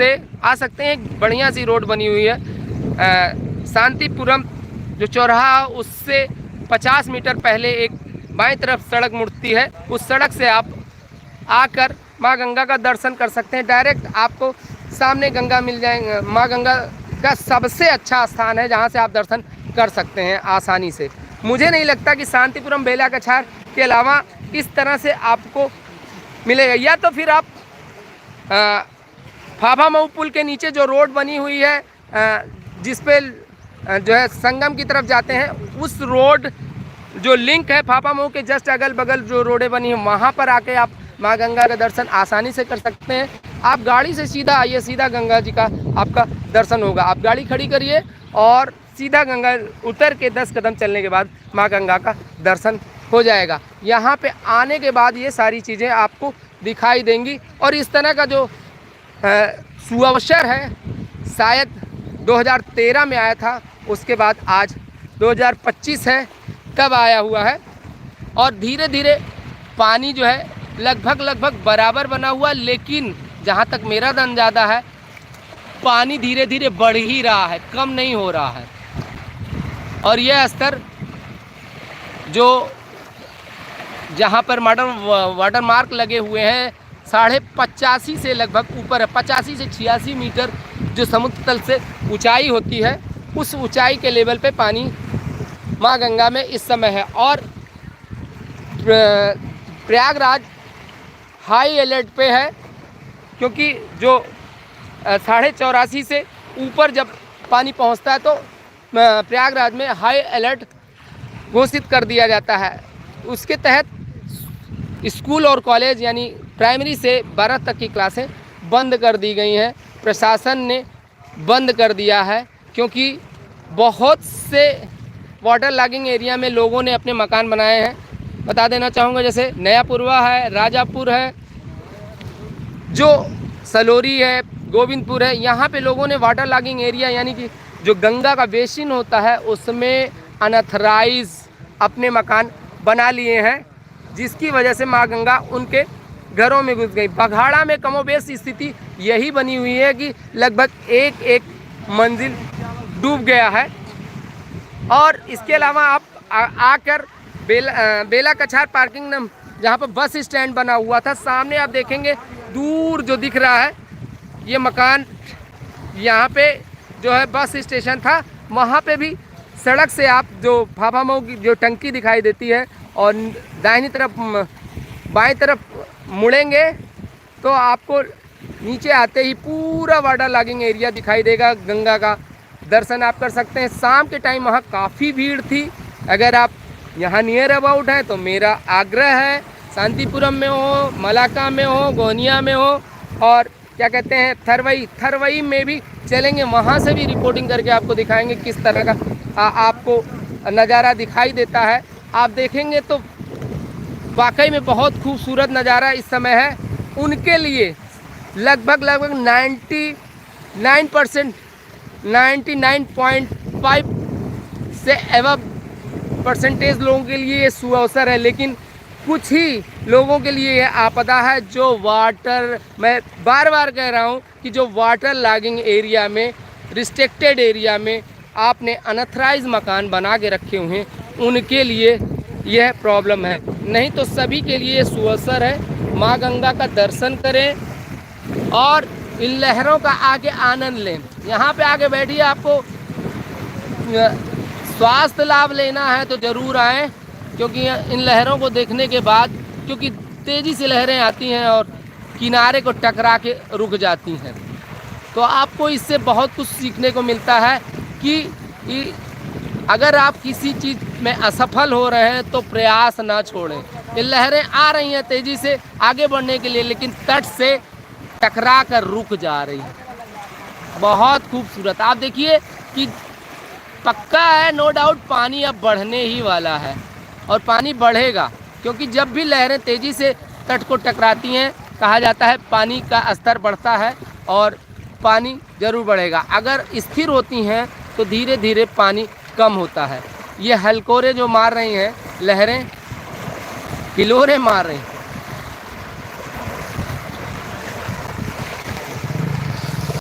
से आ सकते हैं। एक बढ़िया सी रोड बनी हुई है, शांतिपुरम जो चौराहा उससे 50 मीटर पहले एक बाईं तरफ सड़क मुड़ती है, उस सड़क से आप आकर माँ गंगा का दर्शन कर सकते हैं। डायरेक्ट आपको सामने गंगा मिल जाएंगे। माँ गंगा का सबसे अच्छा स्थान है जहाँ से आप दर्शन कर सकते हैं आसानी से। मुझे नहीं लगता कि शांतिपुरम बेला कछार के अलावा इस तरह से आपको मिलेगा। या तो फिर आप फाफा मऊ पुल के नीचे जो रोड बनी हुई है, जिस पे जो है संगम की तरफ जाते हैं, उस रोड जो लिंक है फाफा मऊ के जस्ट अगल बगल जो रोडें बनी हैं, वहाँ पर आके आप माँ गंगा का दर्शन आसानी से कर सकते हैं। आप गाड़ी से सीधा आइए, सीधा गंगा जी का आपका दर्शन होगा। आप गाड़ी खड़ी करिए और सीधा गंगा उतर के 10 कदम चलने के बाद माँ गंगा का दर्शन हो जाएगा। यहाँ पे आने के बाद ये सारी चीज़ें आपको दिखाई देंगी। और इस तरह का जो सुअवसर है शायद 2013 में आया था, उसके बाद आज 2025 है, कब आया हुआ है। और धीरे धीरे पानी जो है लगभग बराबर बना हुआ, लेकिन जहाँ तक मेरा अंदाजा है पानी धीरे धीरे बढ़ ही रहा है, कम नहीं हो रहा है। और यह स्तर जो जहाँ पर वाटर मार्क लगे हुए हैं 85.5 से लगभग ऊपर है, 85 से 86 मीटर जो समुद्र तल से ऊंचाई होती है, उस ऊंचाई के लेवल पे पानी माँ गंगा में इस समय है। और प्रयागराज हाई अलर्ट पे है, क्योंकि जो 84.5 से ऊपर जब पानी पहुंचता है तो प्रयागराज में हाई अलर्ट घोषित कर दिया जाता है। उसके तहत स्कूल और कॉलेज यानी प्राइमरी से 12 तक की क्लासें बंद कर दी गई हैं। प्रशासन ने बंद कर दिया है, क्योंकि बहुत से वाटर लॉगिंग एरिया में लोगों ने अपने मकान बनाए हैं। बता देना चाहूँगा, जैसे नयापुरवा है, राजापुर है, जो सलोरी है, गोविंदपुर है, यहाँ पे लोगों ने वाटर लॉगिंग एरिया यानी कि जो गंगा का बेसिन होता है उसमें अनथराइज अपने मकान बना लिए हैं, जिसकी वजह से माँ गंगा उनके घरों में घुस गई। बघाड़ा में कमोबेश स्थिति यही बनी हुई है कि लगभग एक मंजिल डूब गया है। और इसके अलावा आप आकर बेला कछार पार्किंग जहाँ पर बस स्टैंड बना हुआ था, सामने आप देखेंगे दूर जो दिख रहा है ये मकान, यहाँ पे जो है बस स्टेशन था। वहाँ पे भी सड़क से आप जो फाफा मऊ की जो टंकी दिखाई देती है और दाहिनी तरफ बाईं तरफ मुड़ेंगे तो आपको नीचे आते ही पूरा वाटर लॉगिंग एरिया दिखाई देगा। गंगा का दर्शन आप कर सकते हैं। शाम के टाइम वहाँ काफ़ी भीड़ थी। अगर आप यहाँ नियर अबाउट हैं तो मेरा आग्रह है, शांतिपुरम में हो, मलाका में हो, गोनिया में हो और क्या कहते हैं थरवई में भी चलेंगे, वहाँ से भी रिपोर्टिंग करके आपको दिखाएंगे किस तरह का आपको नज़ारा दिखाई देता है। आप देखेंगे तो वाकई में बहुत खूबसूरत नज़ारा इस समय है। उनके लिए लगभग 99% 99.5 से एवब परसेंटेज लोगों के लिए ये सुअवसर है, लेकिन कुछ ही लोगों के लिए यह आपदा है जो वाटर, मैं बार बार कह रहा हूँ कि जो वाटर लॉगिंग एरिया में, रिस्ट्रिक्टेड एरिया में आपने अनथराइज मकान बना के रखे हुए हैं, उनके लिए यह प्रॉब्लम है। नहीं तो सभी के लिए सुअवसर है। माँ गंगा का दर्शन करें और इन लहरों का आगे आनंद लें। यहाँ पे आके बैठिए, आपको स्वास्थ्य लाभ लेना है तो ज़रूर आएँ, क्योंकि इन लहरों को देखने के बाद, क्योंकि तेज़ी से लहरें आती हैं और किनारे को टकरा के रुक जाती हैं, तो आपको इससे बहुत कुछ सीखने को मिलता है कि अगर आप किसी चीज़ में असफल हो रहे हैं तो प्रयास ना छोड़ें। ये लहरें आ रही हैं तेज़ी से आगे बढ़ने के लिए, लेकिन तट से टकरा कर रुक जा रही हैं। बहुत खूबसूरत। आप देखिए कि पक्का है, नो डाउट पानी अब बढ़ने ही वाला है और पानी बढ़ेगा, क्योंकि जब भी लहरें तेज़ी से तट को टकराती हैं कहा जाता है पानी का स्तर बढ़ता है और पानी ज़रूर बढ़ेगा। अगर स्थिर होती हैं तो धीरे धीरे पानी कम होता है। ये हलकोरे जो मार रही हैं लहरें, हिलोरे मार रही हैं,